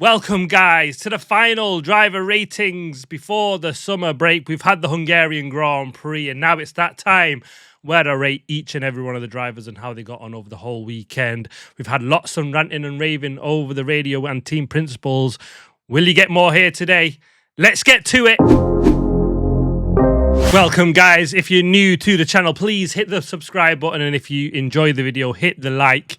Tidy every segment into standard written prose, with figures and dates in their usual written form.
Welcome, guys, to the final driver ratings before the summer break. We've had the Hungarian Grand Prix, and now it's that time where I rate each and every one of the drivers and how they got on over the whole weekend. We've had lots of ranting and raving over the radio and team principals. Will you get more here today? Let's get to it. Welcome, guys. If you're new to the channel, please hit the subscribe button, and if you enjoy the video, hit the like.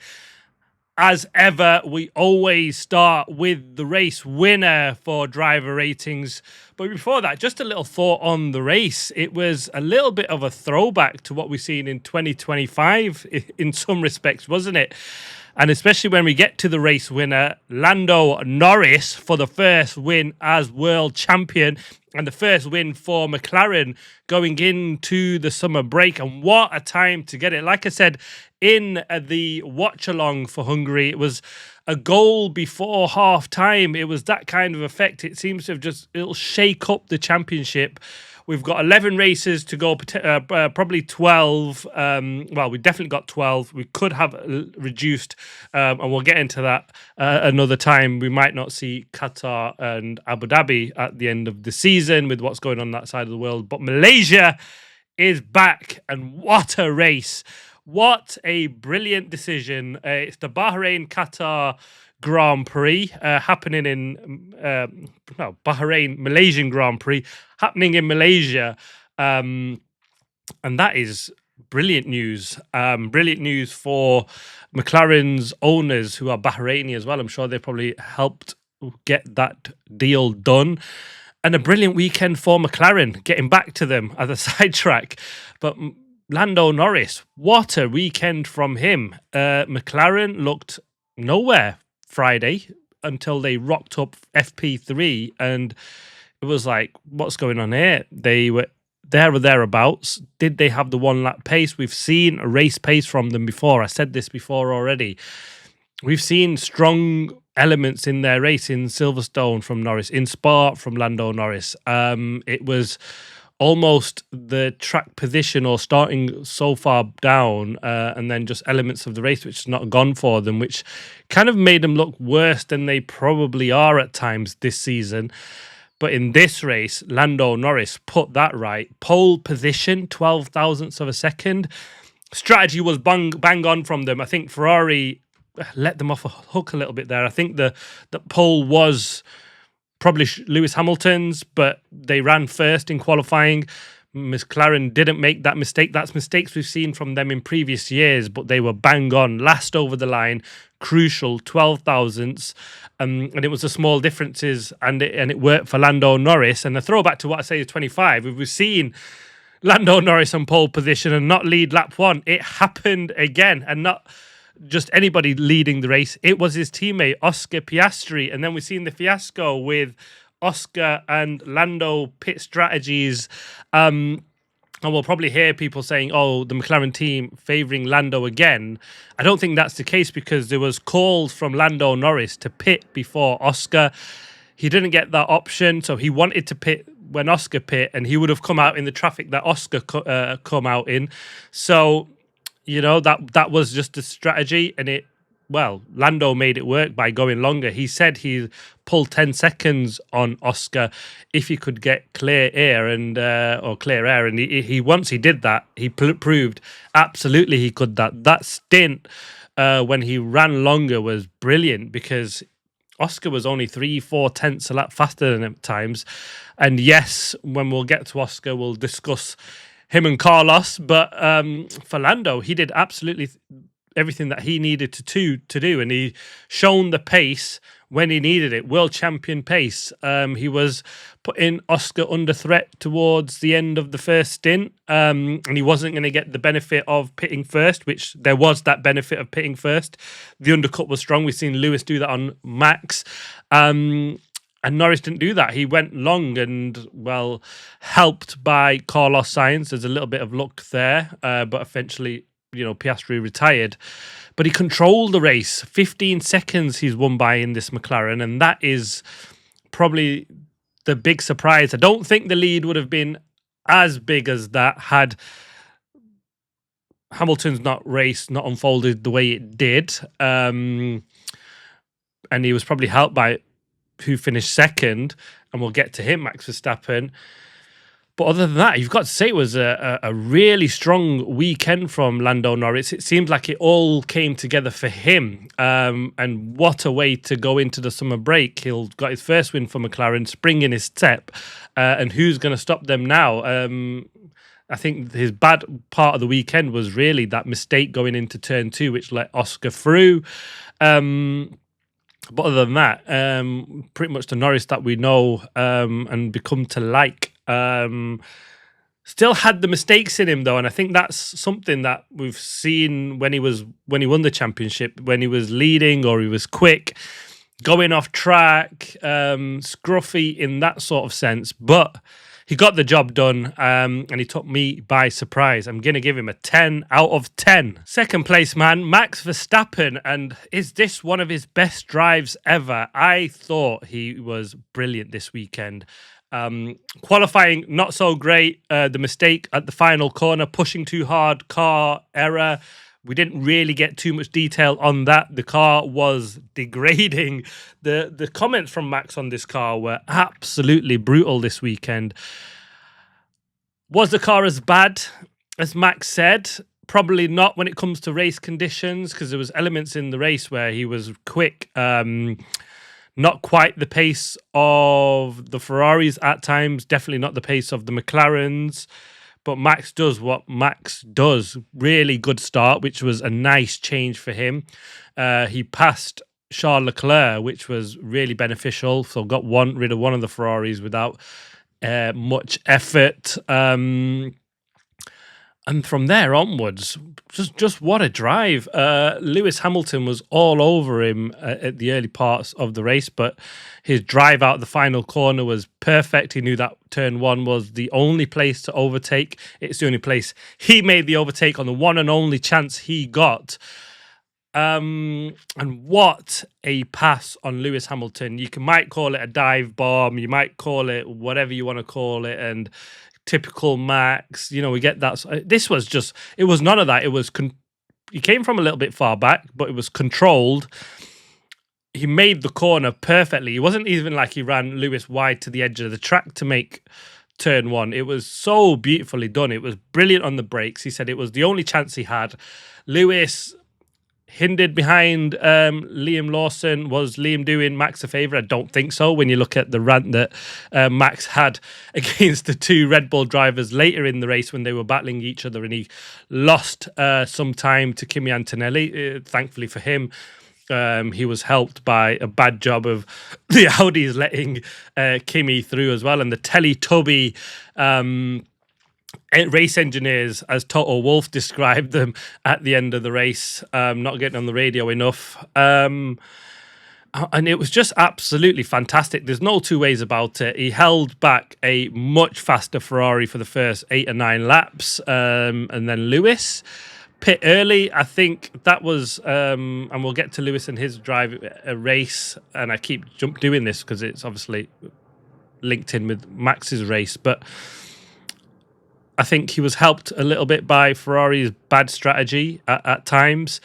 As ever, we always start with the race winner for driver ratings. But before that, just a little thought on the race. It was a little bit of a throwback to what we've seen in 2025 in some respects, wasn't it? And especially when we get to the race winner, Lando Norris, for the first win as world champion and the first win for McLaren going into the summer break. And what a time to get it. Like I said, in the watch-along for Hungary, it was a goal before half-time. It was that kind of effect. It seems to have it'll shake up the championship. We've got 11 races to go, probably 12. Well, we definitely got 12. We could have reduced, and we'll get into that another time. We might not see Qatar and Abu Dhabi at the end of the season with what's going on that side of the world. But Malaysia is back, and what a race. What a brilliant decision. It's the Bahrain-Qatar Grand Prix happening in Bahrain Malaysian Grand Prix happening in Malaysia, and that is brilliant news. Brilliant news for McLaren's owners, who are Bahraini as well. I'm sure they probably helped get that deal done, and a brilliant weekend for McLaren. Getting back to them as a sidetrack, but Lando Norris, what a weekend from him. McLaren looked nowhere Friday until they rocked up FP3, and it was like, what's going on here? They were there or thereabouts. Did they have the one lap pace? We've seen a race pace from them before. I said this before already. We've seen strong elements in their race in Silverstone from Norris, in Spa from Lando Norris. It was almost the track position or starting so far down, and then just elements of the race which has not gone for them, which kind of made them look worse than they probably are at times this season. But in this race, Lando Norris put that right. Pole position, 12 thousandths of a second. Strategy was bang on from them. I think Ferrari let them off a hook a little bit there. I think the pole was probably Lewis Hamilton's, but they ran first in qualifying. McLaren didn't make that mistake. That's mistakes we've seen from them in previous years, but they were bang on, last over the line, crucial, 12 thousandths, and it was the small differences, and it worked for Lando Norris. And a throwback to what I say is 25, we've seen Lando Norris on pole position and not lead lap one. It happened again, and not just anybody leading the race. It was his teammate, Oscar Piastri. And then we've seen the fiasco with Oscar and Lando pit strategies. And we'll probably hear people saying, oh, the McLaren team favouring Lando again. I don't think that's the case, because there was calls from Lando Norris to pit before Oscar. He didn't get that option, so he wanted to pit when Oscar pit, and he would have come out in the traffic that Oscar come out in. So, you know, that was just a strategy, and Lando made it work by going longer. He said he pulled 10 seconds on Oscar if he could get clear air, and once he did that, he proved absolutely he could that. That stint when he ran longer was brilliant, because Oscar was only 3-4 tenths a lap faster than him at times. And yes, when we'll get to Oscar, we'll discuss him and Carlos, but for Lando, he did absolutely everything that he needed to do, and he shown the pace when he needed it. World champion pace. He was putting Oscar under threat towards the end of the first stint, and he wasn't going to get the benefit of pitting first, which there was that benefit of pitting first. The undercut was strong. We've seen Lewis do that on Max. And Norris didn't do that. He went long and, well, helped by Carlos Sainz. There's a little bit of luck there, but eventually, you know, Piastri retired. But he controlled the race. 15 seconds he's won by in this McLaren, and that is probably the big surprise. I don't think the lead would have been as big as that had Hamilton's not unfolded the way it did. And he was probably helped by who finished second, and we'll get to him, Max Verstappen. But other than that, you've got to say it was a really strong weekend from Lando Norris. It seems like it all came together for him. And what a way to go into the summer break. He'll got his first win for McLaren, spring in his step. And who's going to stop them now? I think his bad part of the weekend was really that mistake going into turn 2, which let Oscar through. But other than that, pretty much the Norris that we know and become to like. Still had the mistakes in him though, and I think that's something that we've seen when he won the championship, when he was leading or he was quick, going off track, scruffy in that sort of sense. But he got the job done, and he took me by surprise. I'm going to give him a 10 out of 10. Second place, man, Max Verstappen. And is this one of his best drives ever? I thought he was brilliant this weekend. Qualifying, not so great. The mistake at the final corner, pushing too hard, car error. We didn't really get too much detail on that. The car was degrading. The comments from Max on this car were absolutely brutal this weekend. Was the car as bad as Max said? Probably not when it comes to race conditions, because there was elements in the race where he was quick. Not quite the pace of the Ferraris at times, definitely not the pace of the McLarens. But Max does what Max does. Really good start, which was a nice change for him. He passed Charles Leclerc, which was really beneficial. So got rid of one of the Ferraris without much effort. And from there onwards, just what a drive. Lewis Hamilton was all over him at the early parts of the race, but his drive out the final corner was perfect. He knew that turn 1 was the only place to overtake. It's the only place he made the overtake on the one and only chance he got. And what a pass on Lewis Hamilton. You might call it a dive bomb. You might call it whatever you want to call it. And typical Max, we get that. This was just, it was none of that. It was, he came from a little bit far back, but it was controlled. He made the corner perfectly. It wasn't even like he ran Lewis wide to the edge of the track to make turn 1. It was so beautifully done. It was brilliant on the brakes. He said it was the only chance he had. Lewis hindered behind Liam Lawson. Was Liam doing Max a favour? I don't think so. When you look at the rant that Max had against the two Red Bull drivers later in the race when they were battling each other, and he lost some time to Kimi Antonelli. Thankfully for him, he was helped by a bad job of the Audis letting Kimi through as well, and the Teletubby race engineers, as Toto Wolff described them at the end of the race, not getting on the radio enough. And it was just absolutely fantastic. There's no two ways about it. He held back a much faster Ferrari for the first 8 or 9 laps. And then Lewis pit early. I think that was, and we'll get to Lewis and his drive a race. And I keep doing this because it's obviously linked in with Max's race. But I think he was helped a little bit by Ferrari's bad strategy at times,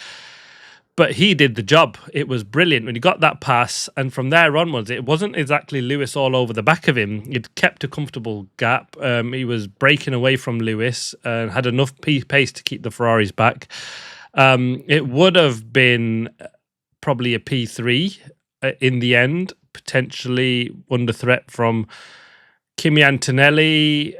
but he did the job. It was brilliant when he got that pass, and from there onwards, it wasn't exactly Lewis all over the back of him. He'd kept a comfortable gap. He was breaking away from Lewis and had enough pace to keep the Ferraris back. It would have been probably a P3 in the end, potentially under threat from Kimi Antonelli.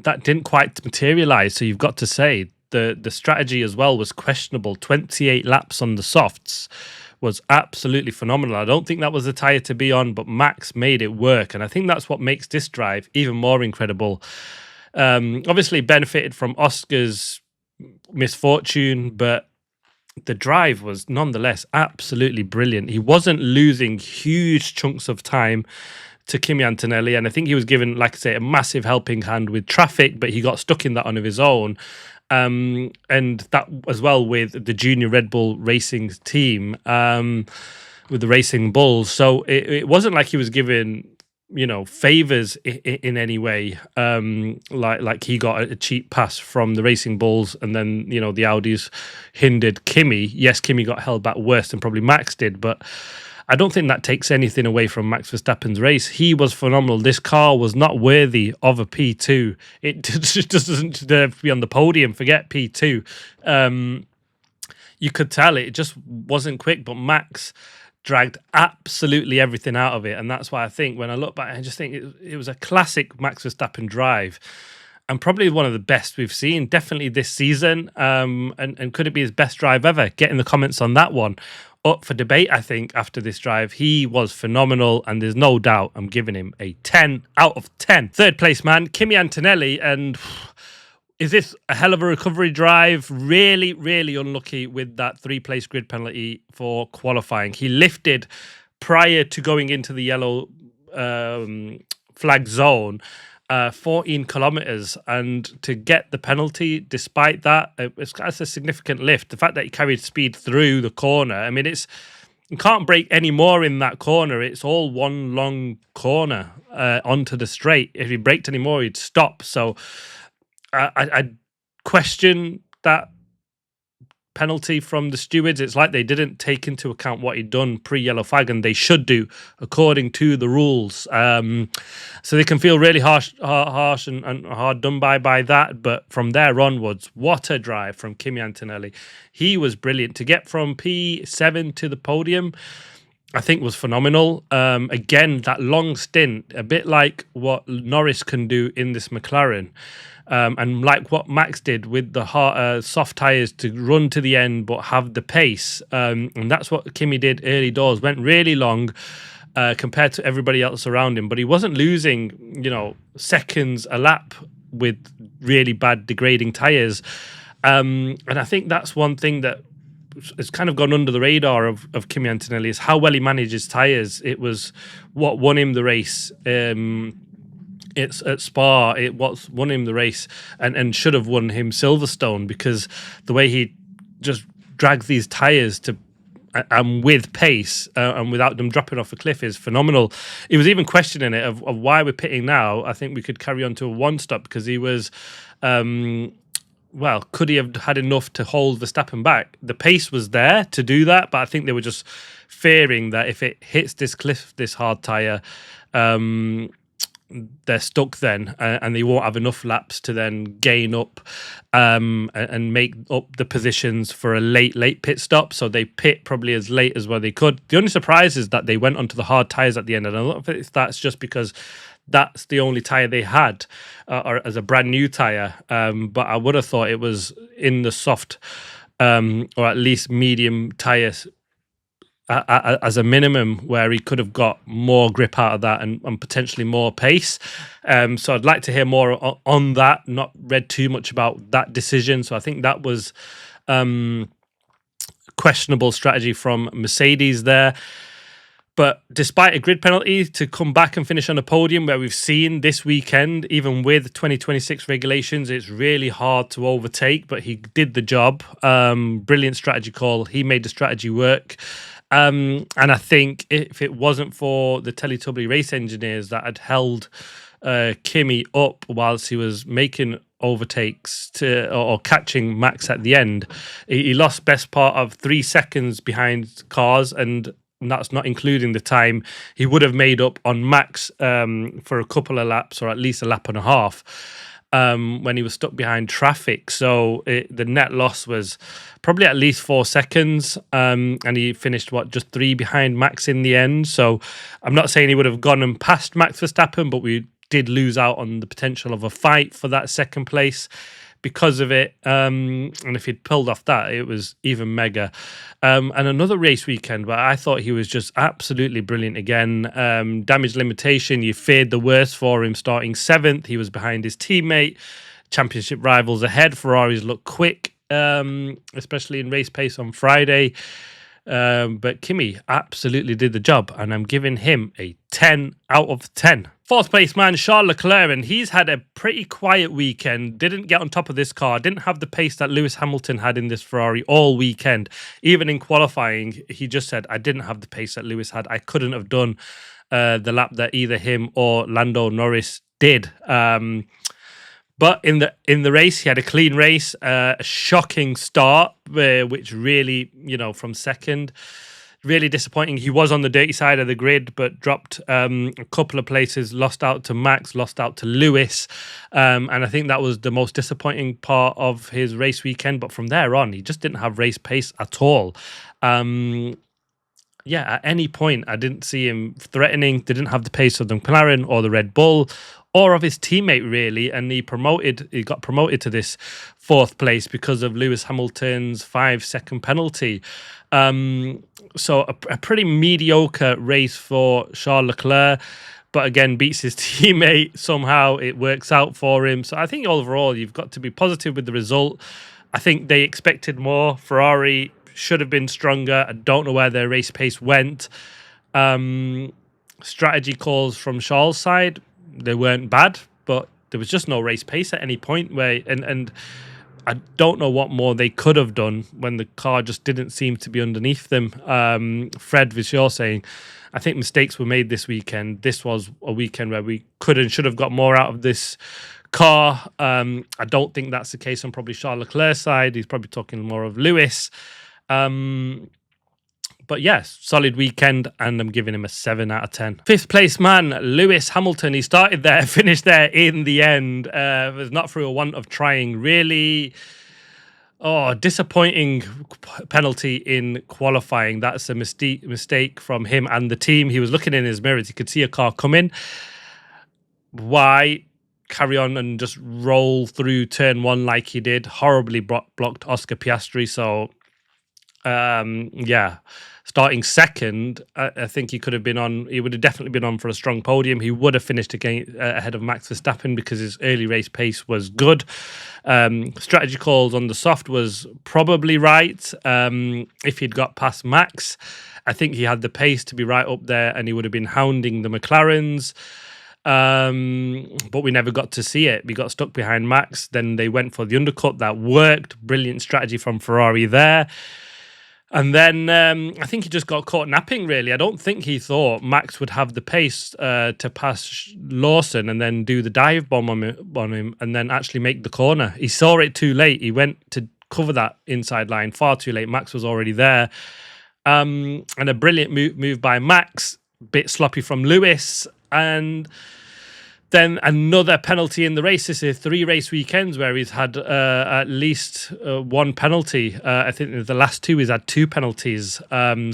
That didn't quite materialise, so you've got to say the strategy as well was questionable. 28 laps on the softs was absolutely phenomenal. I don't think that was the tyre to be on, but Max made it work, and I think that's what makes this drive even more incredible. Obviously benefited from Oscar's misfortune, but the drive was nonetheless absolutely brilliant. He wasn't losing huge chunks of time to Kimi Antonelli, and I think he was given, like I say, a massive helping hand with traffic, but he got stuck in that on his own. And that as well with the junior Red Bull Racing team, with the Racing Bulls. So it wasn't like he was given, favours in any way, like he got a cheap pass from the Racing Bulls, and then, the Audis hindered Kimi. Yes, Kimi got held back worse than probably Max did, but I don't think that takes anything away from Max Verstappen's race. He was phenomenal. This car was not worthy of a P2. It just doesn't deserve to be on the podium. Forget P2. You could tell it just wasn't quick, but Max dragged absolutely everything out of it. And that's why I think when I look back, I just think it was a classic Max Verstappen drive. And probably one of the best we've seen, definitely this season. And could it be his best drive ever? Get in the comments on that one. Up for debate, I think, after this drive. He was phenomenal, and there's no doubt I'm giving him a 10 out of 10. Third place man, Kimi Antonelli, and is this a hell of a recovery drive? Really, really unlucky with that 3-place grid penalty for qualifying. He lifted prior to going into the yellow flag zone 14 kilometers, and to get the penalty despite that, that's a significant lift. The fact that he carried speed through the corner, I mean, you can't break any more in that corner. It's all one long corner onto the straight. If he braked any more, he'd stop. So I question that penalty from the stewards. It's like they didn't take into account what he'd done pre-yellow flag, and they should do according to the rules. So they can feel really harsh and hard done by that. But from there onwards, what a drive from Kimi Antonelli. He was brilliant. To get from P7 to the podium, I think was phenomenal. Again, that long stint, a bit like what Norris can do in this McLaren. And like what Max did with the soft tyres to run to the end but have the pace. And that's what Kimi did early doors. Went really long compared to everybody else around him. But he wasn't losing, seconds a lap with really bad degrading tyres. And I think that's one thing that has kind of gone under the radar of Kimi Antonelli, is how well he manages tyres. It was what won him the race. It's at Spa, what's won him the race and should have won him Silverstone, because the way he just drags these tyres to with pace and without them dropping off a cliff is phenomenal. He was even questioning it of why we're pitting now. I think we could carry on to a one stop, because he was could he have had enough to hold Verstappen back? The pace was there to do that, but I think they were just fearing that if it hits this cliff, this hard tyre, they're stuck then, and they won't have enough laps to then gain up and make up the positions for a late pit stop. So they pit probably as late as well they could. The only surprise is that they went onto the hard tyres at the end, and I don't know if that's just because that's the only tyre they had, or as a brand new tyre. But I would have thought it was in the soft or at least medium tyres as a minimum, where he could have got more grip out of that and potentially more pace. So I'd like to hear more on that. Not read too much about that decision. So I think that was questionable strategy from Mercedes there. But despite a grid penalty, to come back and finish on a podium, where we've seen this weekend, even with 2026 regulations, it's really hard to overtake, but he did the job. Brilliant strategy call. He made the strategy work. And I think if it wasn't for the Teletubby race engineers that had held Kimi up whilst he was making overtakes or catching Max at the end, he lost best part of 3 seconds behind cars, and that's not including the time he would have made up on Max for a couple of laps, or at least a lap and a half, when he was stuck behind traffic. So the net loss was probably at least 4 seconds, and he finished just 3 behind Max in the end. So I'm not saying he would have gone and passed Max Verstappen, but we did lose out on the potential of a fight for that second place because of it. And if he'd pulled off that, it was even mega. And another race weekend where I thought he was just absolutely brilliant again. Damage limitation, you feared the worst for him, starting 7th. He was behind his teammate. Championship rivals ahead. Ferraris looked quick, especially in race pace on Friday. But Kimi absolutely did the job, and I'm giving him a 10 out of 10. Fourth place man, Charles Leclerc, and he's had a pretty quiet weekend. Didn't get on top of this car. Didn't have the pace that Lewis Hamilton had in this Ferrari all weekend. Even in qualifying, he just said, I didn't have the pace that Lewis had. I couldn't have done the lap that either him or Lando Norris did. But in the race, he had a clean race, a shocking start, which really, from second, Really disappointing. He was on the dirty side of the grid, but dropped a couple of places, lost out to Max, lost out to Lewis. And I think that was the most disappointing part of his race weekend. But from there on, he just didn't have race pace at all. At any point, I didn't see him threatening. They didn't have the pace of the McLaren or the Red Bull or of his teammate, really. And he got promoted to this 4th place because of Lewis Hamilton's 5-second penalty. So a pretty mediocre race for Charles Leclerc, but again, beats his teammate. Somehow it works out for him. So I think overall, you've got to be positive with the result. I think they expected more. Ferrari should have been stronger. I don't know where their race pace went. Strategy calls from Charles' side, they weren't bad, but there was just no race pace at any point where, and I don't know what more they could have done when the car just didn't seem to be underneath them. Fred Visseur saying, I think mistakes were made this weekend. This was a weekend where we could and should have got more out of this car. I don't think that's the case on probably Charles Leclerc's side. He's probably talking more of Lewis. But yes, solid weekend, and I'm giving him a 7 out of 10. 5th place man, Lewis Hamilton. He started there, finished there in the end. It was not through a want of trying. Really, disappointing penalty in qualifying. That's a mistake from him and the team. He was looking in his mirrors. He could see a car coming. Why carry on and just roll through turn 1 like he did? Horribly blocked Oscar Piastri. So, starting second, I think he could have been on. He would have definitely been on for a strong podium. He would have finished ahead of Max Verstappen because his early race pace was good. Strategy calls on the soft was probably right. If he'd got past Max, I think he had the pace to be right up there, and he would have been hounding the McLarens. But we never got to see it. We got stuck behind Max. Then they went for the undercut. That worked. Brilliant strategy from Ferrari there. And then I think he just got caught napping, really. I don't think he thought Max would have the pace to pass Lawson and then do the dive bomb on him and then actually make the corner. He saw it too late. He went to cover that inside line far too late. Max was already there. And a brilliant move by Max. Bit sloppy from Lewis. And then another penalty in the race. This is 3 race weekends where he's had at least 1 penalty. I think the last 2 he's had 2 penalties. Really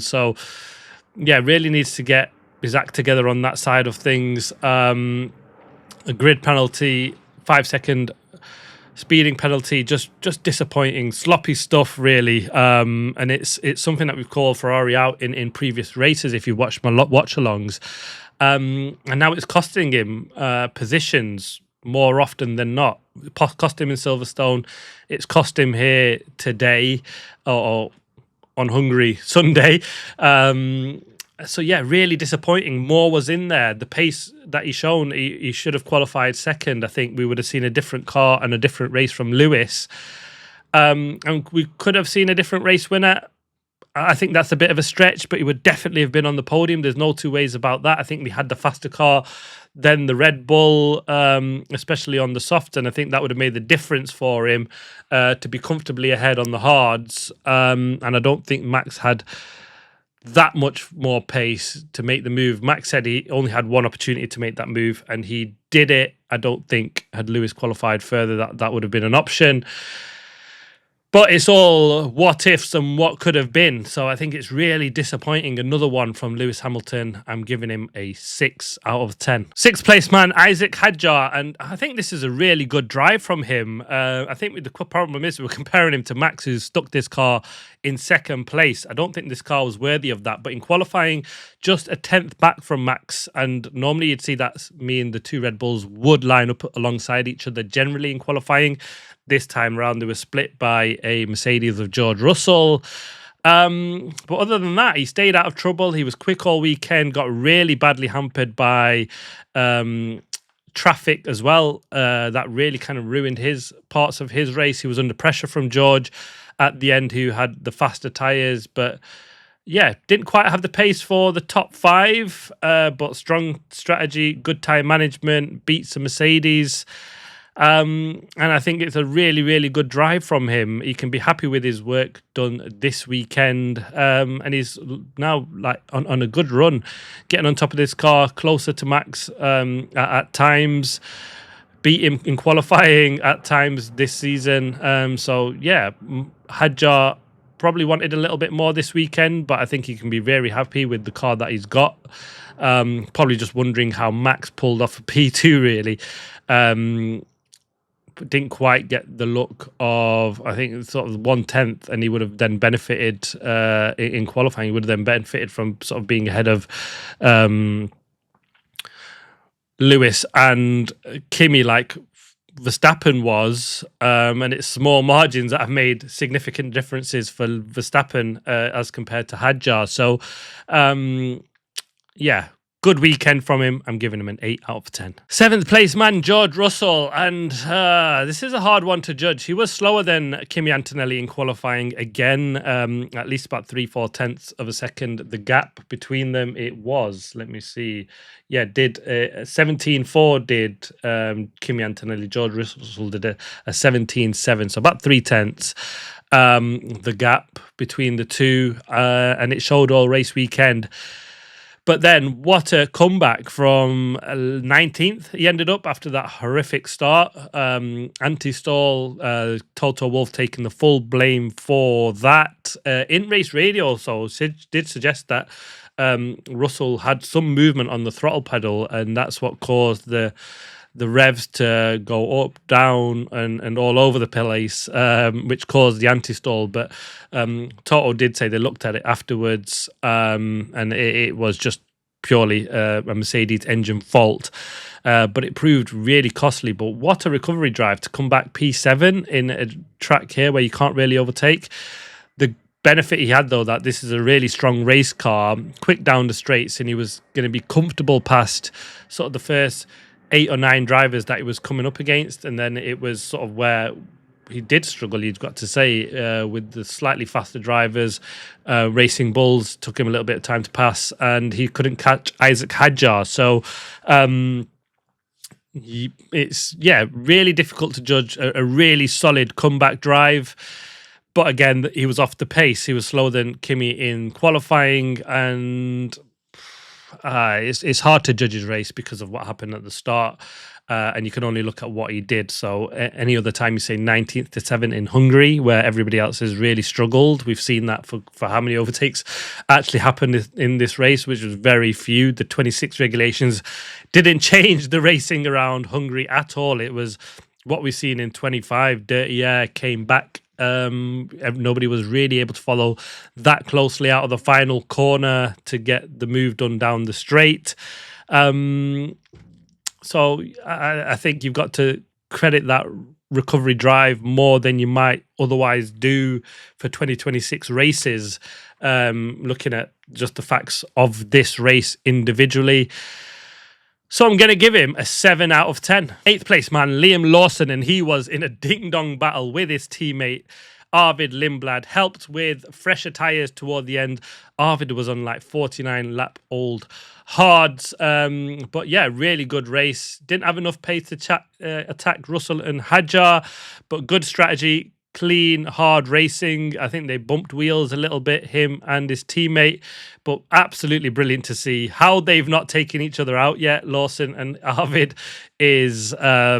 needs to get his act together on that side of things. A grid penalty, 5-second speeding penalty, just disappointing, sloppy stuff, really. And it's something that we've called Ferrari out in previous races if you watch my watch-alongs. And now it's costing him positions more often than not. It cost him in Silverstone. It's cost him here today or on Hungary Sunday. Really disappointing. More was in there. The pace that he's shown, he should have qualified second. I think we would have seen a different car and a different race from Lewis. And we could have seen a different race winner. I think that's a bit of a stretch, but he would definitely have been on the podium. There's no two ways about that. I think we had the faster car than the Red Bull, especially on the softs, and I think that would have made the difference for him to be comfortably ahead on the hards. And I don't think Max had that much more pace to make the move. Max said he only had 1 opportunity to make that move, and he did it. I don't think had Lewis qualified further, that would have been an option. But it's all what ifs and what could have been. So I think it's really disappointing. Another one from Lewis Hamilton. I'm giving him a 6 out of 10. 6th place man, Isaac Hadjar. And I think this is a really good drive from him. I think the problem is we're comparing him to Max, who's stuck this car in 2nd place. I don't think this car was worthy of that. But in qualifying, just a 10th back from Max. And normally you'd see that mean the 2 Red Bulls would line up alongside each other generally in qualifying. This time around, they were split by a Mercedes of George Russell. But other than that, he stayed out of trouble. He was quick all weekend, got really badly hampered by traffic as well. That really kind of ruined his parts of his race. He was under pressure from George at the end, who had the faster tyres. But yeah, didn't quite have the pace for the top 5, but strong strategy, good tyre management, beats the Mercedes. And I think it's a really, really good drive from him. He can be happy with his work done this weekend. And he's now like on a good run, getting on top of this car, closer to Max at times, beat him in qualifying at times this season. So yeah, Hadjar probably wanted a little bit more this weekend, but I think he can be very happy with the car that he's got. Probably just wondering how Max pulled off a P2 really. Didn't quite get the look of, I think, sort of 1/10, and he would have then benefited in qualifying. He would have then benefited from sort of being ahead of Lewis and Kimi like Verstappen was, and it's small margins that have made significant differences for Verstappen as compared to Hadjar. So, yeah, good weekend from him. I'm giving him an 8 out of 10. 7th place man, George Russell. And this is a hard one to judge. He was slower than Kimi Antonelli in qualifying again, at least about 3-4 tenths of a second. The gap between them, it was, let me see. Yeah, did 17.4 did Kimi Antonelli. George Russell did a 17.7. So about 3 tenths. The gap between the two. And it showed all race weekend. But then, what a comeback from 19th. He ended up after that horrific start. Anti-stall, Toto Wolff taking the full blame for that. In-race radio also did suggest that Russell had some movement on the throttle pedal, and that's what caused the revs to go up, down, and all over the place, which caused the anti-stall. But Toto did say they looked at it afterwards, and it was just purely a Mercedes engine fault. But it proved really costly. But what a recovery drive to come back P7 in a track here where you can't really overtake. The benefit he had, though, that this is a really strong race car, quick down the straights, and he was going to be comfortable past sort of the first 8 or 9 drivers that he was coming up against, and then it was sort of where he did struggle, you've got to say, with the slightly faster drivers. Racing Bulls took him a little bit of time to pass, and he couldn't catch Isaac Hadjar. So it's, really difficult to judge a really solid comeback drive. But again, he was off the pace. He was slower than Kimi in qualifying, and it's hard to judge his race because of what happened at the start, and you can only look at what he did. So any other time you say 19th to 7th in Hungary, where everybody else has really struggled, we've seen that for how many overtakes actually happened in this race, which was very few. The 26 regulations didn't change the racing around Hungary at all. It was what we've seen in 25. Dirty air came back. Nobody was really able to follow that closely out of the final corner to get the move done down the straight. So I think you've got to credit that recovery drive more than you might otherwise do for 2026 races, looking at just the facts of this race individually. So I'm going to give him a 7 out of 10. 8th place man, Liam Lawson, and he was in a ding-dong battle with his teammate, Arvid Lindblad, helped with fresher tyres toward the end. Arvid was on like 49-lap-old hards. But yeah, really good race. Didn't have enough pace to attack Russell and Hadjar, but good strategy. Clean, hard racing. I think they bumped wheels a little bit, him and his teammate, but absolutely brilliant to see how they've not taken each other out yet. Lawson and Arvid is a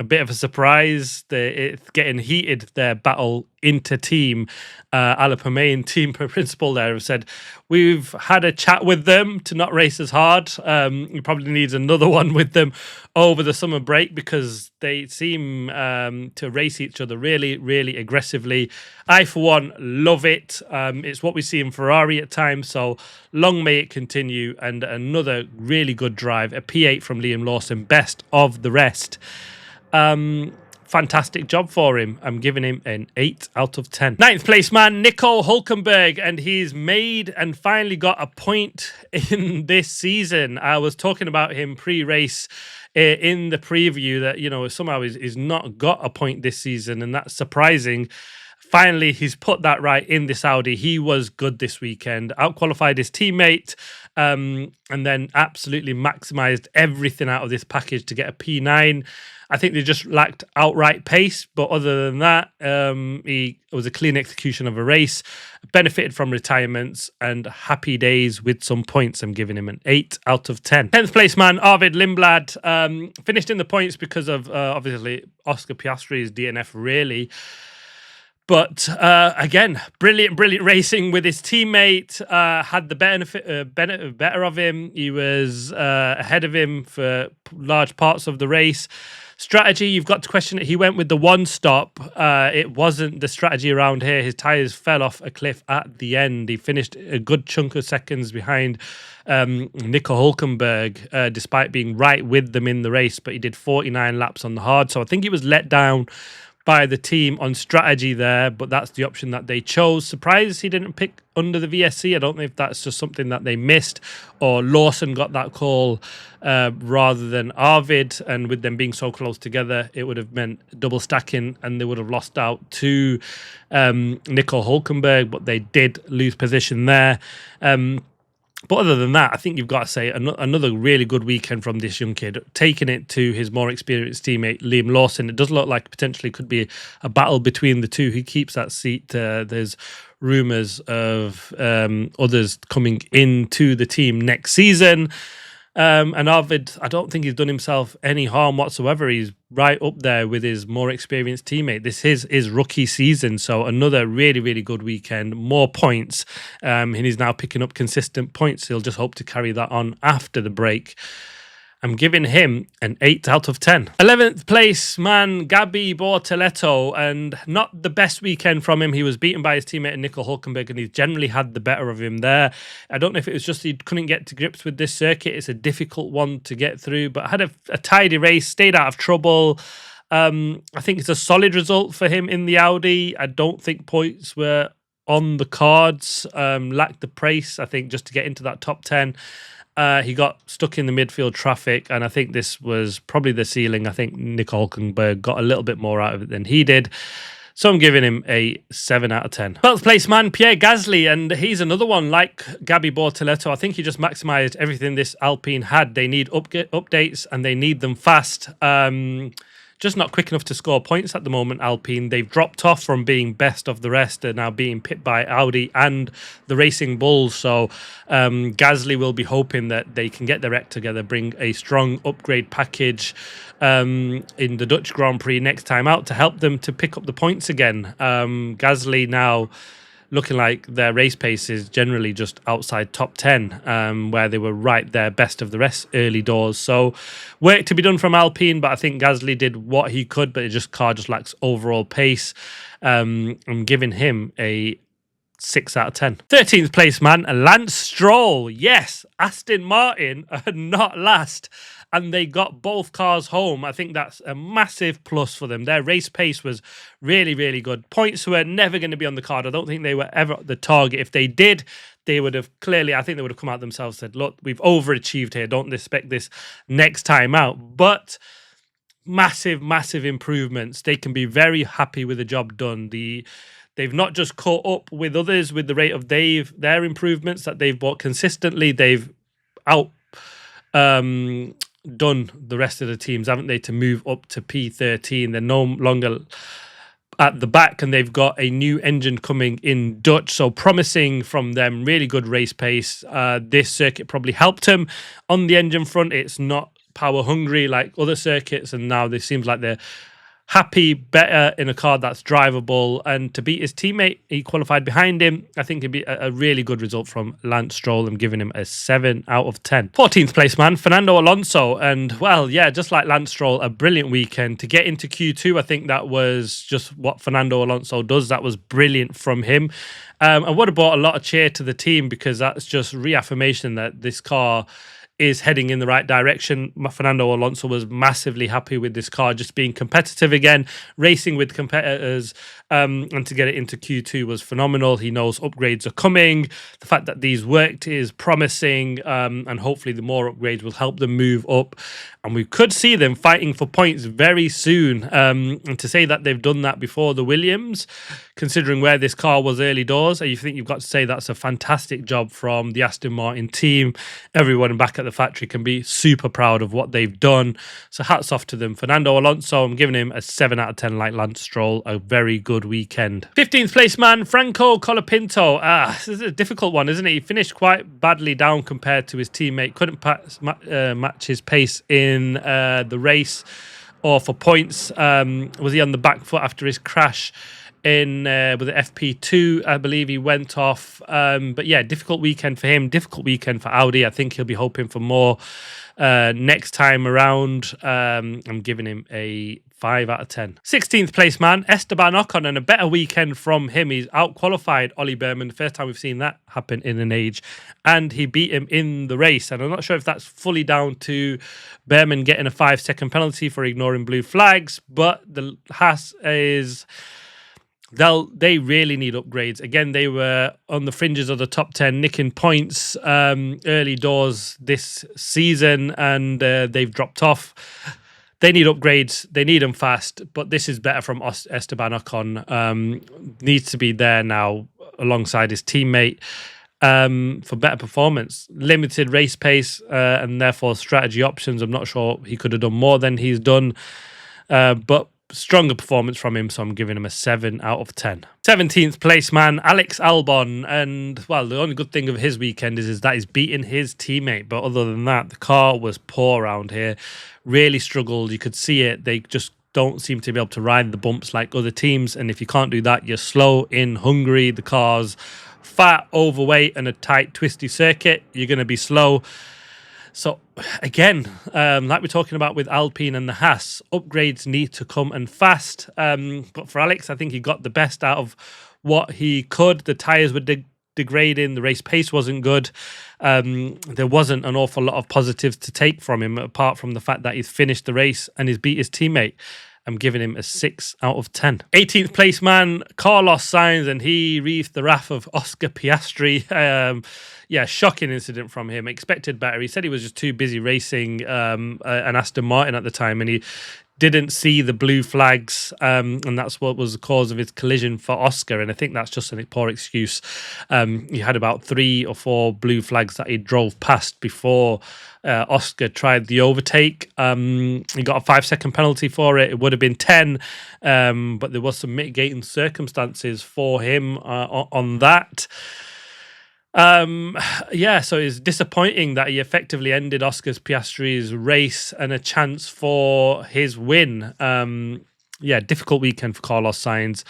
bit of a surprise. It's getting heated, their battle inter-team. Alapamain team principal there have said, we've had a chat with them to not race as hard. He probably needs another one with them over the summer break because they seem to race each other really, really aggressively. I, for one, love it. It's what we see in Ferrari at times, so long may it continue. And another really good drive, a P8 from Liam Lawson, best of the rest. Fantastic job for him. I'm giving him an 8 out of 10. 9th place man, Nico Hülkenberg, and he's made and finally got a point in this season. I was talking about him pre-race in the preview that, somehow he's not got a point this season, and that's surprising. finally, he's put that right in this Audi. He was good this weekend, outqualified his teammate, and then absolutely maximised everything out of this package to get a P9. I think they just lacked outright pace, but other than that, it was a clean execution of a race, benefited from retirements, and happy days with some points. I'm giving him an 8 out of 10. 10th place man, Arvid Lindblad, finished in the points because of, obviously, Oscar Piastri's DNF, really. But again, brilliant racing with his teammate. Had the better of him. He was ahead of him for large parts of the race. Strategy, you've got to question it. He went with the one stop. It wasn't the strategy around here. His tyres fell off a cliff at the end. He finished a good chunk of seconds behind Nico Hülkenberg, despite being right with them in the race. But he did 49 laps on the hard. So I think he was let down by the team on strategy there, but that's the option that they chose. Surprised he didn't pick under the VSC. I don't know if that's just something that they missed, or Lawson got that call rather than Arvid, and with them being so close together, it would have meant double stacking and they would have lost out to Nico Hülkenberg, but they did lose position there. But other than that, I think you've got to say another really good weekend from this young kid, taking it to his more experienced teammate, Liam Lawson. It does look like potentially could be a battle between the two. Who keeps that seat? There's rumours of others coming into the team next season. And Arvid, I don't think he's done himself any harm whatsoever. He's right up there with his more experienced teammate. This is his rookie season, so another really good weekend, more points, and he's now picking up consistent points. He'll just hope to carry that on after the break. I'm giving him an 8 out of 10. 11th place man, Gabi Bortoleto, and not the best weekend from him. He was beaten by his teammate Nico Hülkenberg, and he's generally had the better of him there. I don't know if it was just he couldn't get to grips with this circuit. It's a difficult one to get through, but had a tidy race, stayed out of trouble. I think it's a solid result for him in the Audi. I don't think points were on the cards, lacked the pace, I think, just to get into that top 10. He got stuck in the midfield traffic, and I think this was probably the ceiling. I think Nico Hülkenberg got a little bit more out of it than he did. So I'm giving him a 7 out of 10. 12th place man, Pierre Gasly, and he's another one like Gabi Bortoleto. I think he just maximised everything this Alpine had. They need updates, and they need them fast. Just not quick enough to score points at the moment, Alpine. They've dropped off from being best of the rest. They're now being pipped by Audi and the Racing Bulls. So Gasly will be hoping that they can get their act together, bring a strong upgrade package in the Dutch Grand Prix next time out to help them to pick up the points again. Gasly now looking like their race pace is generally just outside top 10, where they were right there, best of the rest early doors. So work to be done from Alpine, but I think Gasly did what he could, but car just lacks overall pace. I'm giving him a 6 out of 10. 13th place man, Lance Stroll. Yes, Aston Martin are not last, and they got both cars home. I think that's a massive plus for them. Their race pace was really good. Points were never going to be on the card. I don't think they were ever the target. If they did, they would have clearly, I think they would have come out themselves and said, look, we've overachieved here. Don't expect this next time out. But massive improvements. They can be very happy with the job done. They've not just caught up with others with the rate of their improvements that they've bought consistently. They've done the rest of the teams, haven't they, to move up to P13. They're no longer at the back, and they've got a new engine coming in Dutch, so promising from them. Really good race pace. This circuit probably helped him on the engine front. It's not power hungry like other circuits, and now it seems like they're happy, better in a car that's drivable, and to beat his teammate, he qualified behind him. I think it'd be a really good result from Lance Stroll. I'm giving him a 7 out of 10. 14th place man, Fernando Alonso, and well, yeah, just like Lance Stroll, a brilliant weekend to get into Q2. I think that was just what Fernando Alonso does. That was brilliant from him. I would have brought a lot of cheer to the team, because that's just reaffirmation that this car is heading in the right direction. Fernando Alonso was massively happy with this car, just being competitive again, racing with competitors, and to get it into Q2 was phenomenal. He knows upgrades are coming. The fact that these worked is promising, and hopefully the more upgrades will help them move up. And we could see them fighting for points very soon. And to say that they've done that before the Williams, considering where this car was early doors, you think you've got to say that's a fantastic job from the Aston Martin team. Everyone back at the factory can be super proud of what they've done. So hats off to them. Fernando Alonso, I'm giving him a 7 out of 10 like Lance Stroll. A very good weekend. 15th place man, Franco Colapinto. This is a difficult one, isn't it? He finished quite badly down compared to his teammate. Couldn't match his pace in the race or for points. Was he on the back foot after his crash in with the FP2, I believe he went off. But yeah, difficult weekend for him, difficult weekend for Audi. I think he'll be hoping for more next time around. I'm giving him a 5 out of 10. 16th place man, Esteban Ocon, and a better weekend from him. He's out-qualified Ollie Behrman. The first time we've seen that happen in an age. And he beat him in the race. And I'm not sure if that's fully down to Behrman getting a 5-second penalty for ignoring blue flags, but the Haas is... They really need upgrades. Again, they were on the fringes of the top 10, nicking points early doors this season, and they've dropped off. They need upgrades. They need them fast, but this is better from Esteban Ocon. Needs to be there now alongside his teammate for better performance. Limited race pace and therefore strategy options. I'm not sure he could have done more than he's done, but stronger performance from him, so I'm giving him a 7 out of 10. 17th place man, Alex Albon, and well, the only good thing of his weekend is that he's beaten his teammate, but other than that, the car was poor around here. Really struggled. You could see it. They just don't seem to be able to ride the bumps like other teams, and if you can't do that, you're slow in Hungary. The car's fat, overweight, and a tight, twisty circuit. You're going to be slow. So again, like we're talking about with Alpine and the Haas, upgrades need to come and fast. But for Alex, I think he got the best out of what he could. The tyres were degrading. The race pace wasn't good. There wasn't an awful lot of positives to take from him, apart from the fact that he's finished the race and he's beat his teammate. I'm giving him a 6 out of 10. 18th place man, Carlos Sainz, and he wreathed the wrath of Oscar Piastri. Shocking incident from him. Expected better. He said he was just too busy racing an Aston Martin at the time, and he didn't see the blue flags, and that's what was the cause of his collision for Oscar. And I think that's just a poor excuse. He had about 3 or 4 blue flags that he drove past before Oscar tried the overtake. He got a 5-second penalty for it. It would have been 10, but there was some mitigating circumstances for him on that. So it's disappointing that he effectively ended Oscar Piastri's race and a chance for his win. Difficult weekend for Carlos Sainz.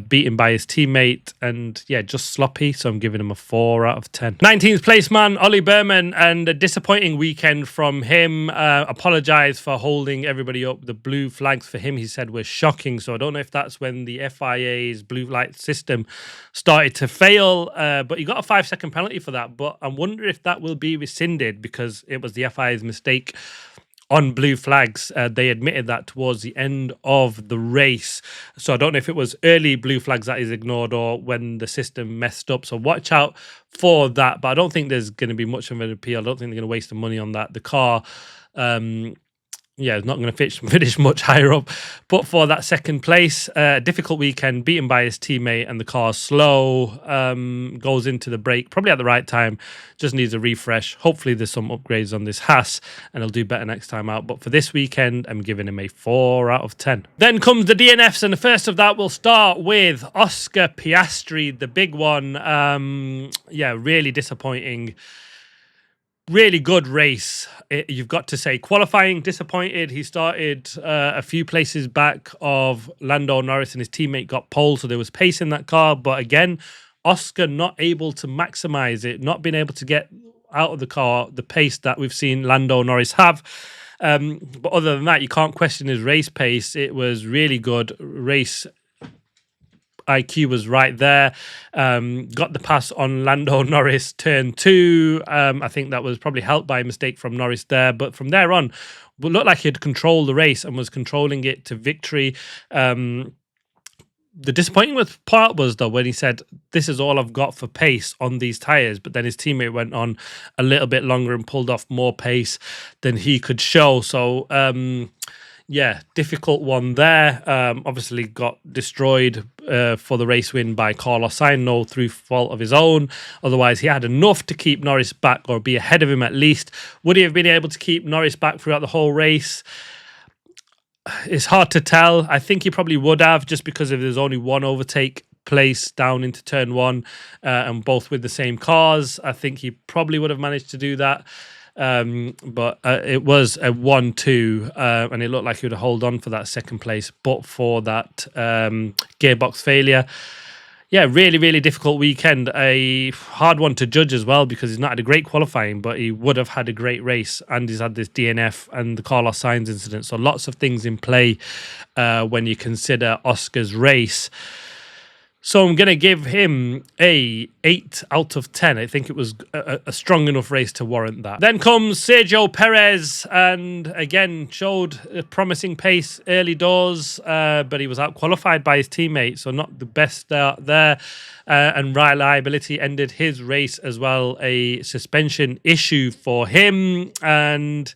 Beaten by his teammate, and just sloppy, so I'm giving him a 4 out of 10. 19th place man, Ollie Behrman, and a disappointing weekend from him. Apologised for holding everybody up. The blue flags for him, he said, were shocking, so I don't know if that's when the FIA's blue light system started to fail, but he got a 5-second penalty for that, but I wonder if that will be rescinded because it was the FIA's mistake on blue flags. They admitted that towards the end of the race. So I don't know if it was early blue flags that is ignored or when the system messed up. So watch out for that. But I don't think there's going to be much of an appeal. I don't think they're going to waste the money on that. The car... it's not going to finish much higher up. But for that second place, difficult weekend, beaten by his teammate, and the car's slow, goes into the break, probably at the right time, just needs a refresh. Hopefully there's some upgrades on this Haas, and he'll do better next time out. But for this weekend, I'm giving him a 4 out of 10. Then comes the DNFs, and the first of that, we'll start with Oscar Piastri, the big one. Really disappointing. Really good race, you've got to say. Qualifying, disappointed. He started a few places back of Lando Norris, and his teammate got pole, so there was pace in that car. But again, Oscar not able to maximise it, not being able to get out of the car the pace that we've seen Lando Norris have. But other than that, you can't question his race pace. It was really good race. IQ was right there. Got the pass on Lando Norris turn 2. I think that was probably helped by a mistake from Norris there. But from there on, it looked like he had controlled the race and was controlling it to victory. The disappointing part was, though, when he said, this is all I've got for pace on these tyres. But then his teammate went on a little bit longer and pulled off more pace than he could show. So, yeah, difficult one there. Obviously got destroyed for the race win by Carlos Sainz, no through fault of his own. Otherwise, he had enough to keep Norris back or be ahead of him at least. Would he have been able to keep Norris back throughout the whole race? It's hard to tell. I think he probably would have, just because if there's only one overtake place down into turn 1 and both with the same cars, I think he probably would have managed to do that. But it was a 1-2 and it looked like he would hold on for that second place, but for that gearbox failure. Yeah, really, really difficult weekend. A hard one to judge as well, because he's not had a great qualifying, but he would have had a great race, and he's had this DNF and the Carlos Sainz incident. So lots of things in play when you consider Oscar's race. So I'm going to give him a 8 out of 10. I think it was a strong enough race to warrant that. Then comes Sergio Perez, and again showed a promising pace early doors, but he was out-qualified by his teammate, so not the best start there. And reliability ended his race as well. A suspension issue for him, and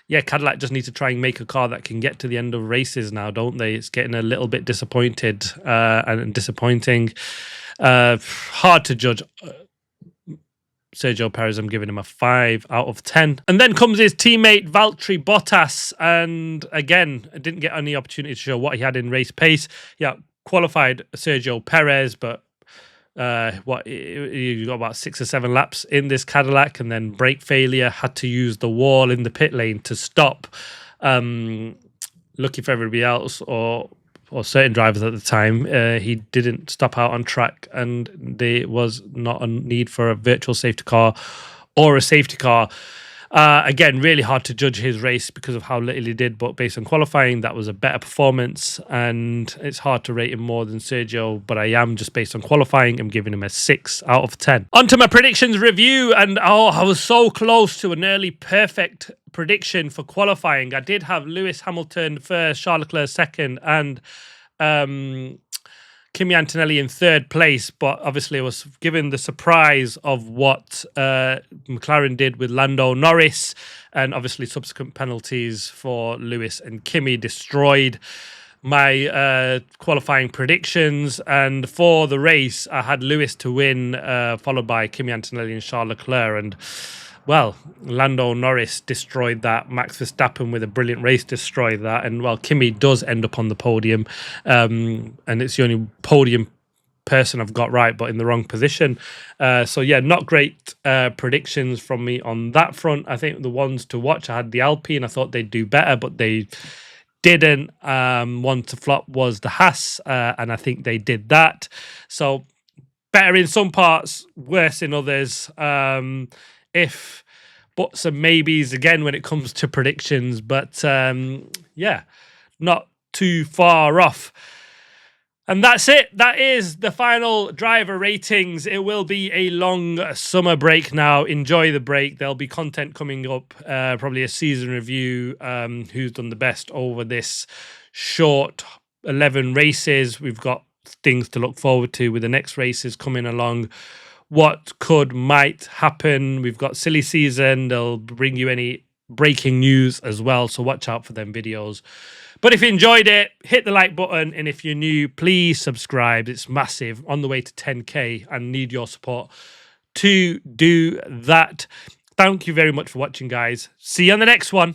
yeah, Cadillac just need to try and make a car that can get to the end of races now, don't they? It's getting a little bit disappointed and disappointing. Hard to judge. Sergio Perez, I'm giving him a 5 out of 10. And then comes his teammate Valtteri Bottas, and again, I didn't get any opportunity to show what he had in race pace. Yeah, qualified Sergio Perez, but you got about 6 or 7 laps in this Cadillac, and then brake failure, had to use the wall in the pit lane to stop. Lucky for everybody else, or certain drivers at the time, he didn't stop out on track, and there was not a need for a virtual safety car or a safety car. Again, really hard to judge his race because of how little he did, but based on qualifying, that was a better performance, and it's hard to rate him more than Sergio, but I am, just based on qualifying, I'm giving him a 6 out of 10. On to my predictions review, and I was so close to a nearly perfect prediction for qualifying. I did have Lewis Hamilton first, Charles Leclerc second, and Kimi Antonelli in third place, but obviously I was given the surprise of what McLaren did with Lando Norris, and obviously subsequent penalties for Lewis and Kimi destroyed my qualifying predictions. And for the race, I had Lewis to win, followed by Kimi Antonelli and Charles Leclerc, and well, Lando Norris destroyed that. Max Verstappen with a brilliant race destroyed that. And well, Kimi does end up on the podium. And it's the only podium person I've got right, but in the wrong position. So yeah, not great predictions from me on that front. I think the ones to watch, I had the Alpine. I thought they'd do better, but they didn't. One to flop was the Haas, and I think they did that. So better in some parts, worse in others. If buts and maybes again when it comes to predictions, but yeah, not too far off. And that's it. That is the final driver ratings. It will be a long summer break now. Enjoy the break. There'll be content coming up, probably a season review, who's done the best over this short 11 races. We've got things to look forward to with the next races coming along. What might happen. We've got silly season. They'll bring you any breaking news as well, so watch out for them videos. But if you enjoyed it, hit the like button, and if you're new, please subscribe. It's massive, on the way to 10k, and need your support to do that. Thank you very much for watching, guys. See you on the next one.